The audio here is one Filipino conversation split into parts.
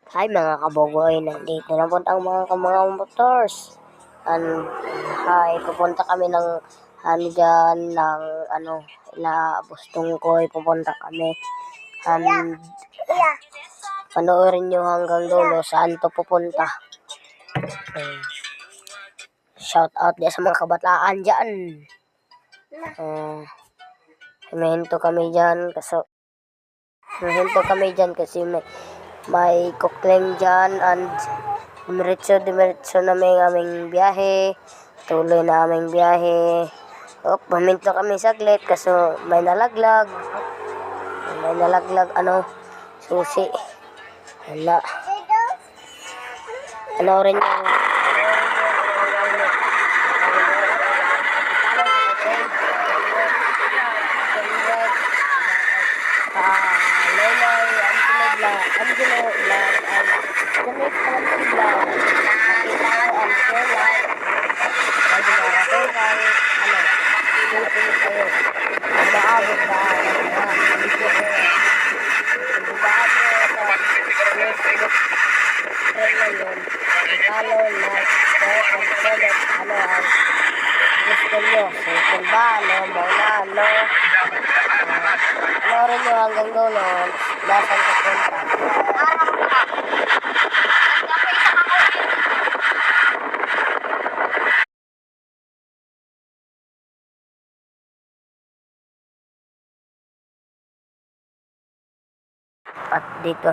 Hi mga kabogoy, nandito na po ang mga motors. Hi, pupunta kami ng dyan ng ila Bustungkoy, pupunta kami. Panoorin nyo hanggang dulo saan to pupunta. Shout out din sa mga kabataan dyan. Humihinto kami dyan kasi may kukleng dyan and diretso na may aming biyahe. Tuloy na aming biyahe. Huminto kami saglit kasi may nalaglag. Susi. Hala. Panoorin nyo. Panoorin nyo hanggang dulo. Nasaan ka punta? At dito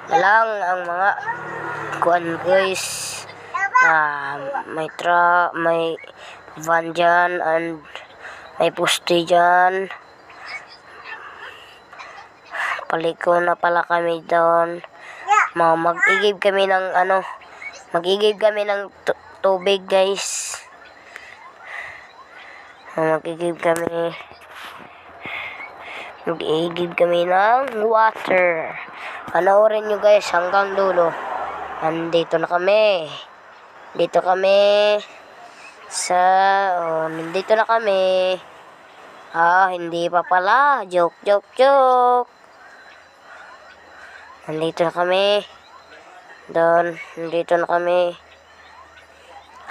na lang ang mga kuan guys. May van dyan and may poste dyan. Paliko na pala kami doon. Mag-igib kami ng tubig guys. Mag-igib kami ng water. Panoorin nyo guys hanggang dulo. Nandito kami hindi pa pala. Joke. Nandito na kami.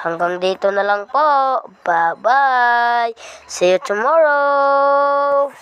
Hanggang dito na lang po. Bye-bye. See you tomorrow.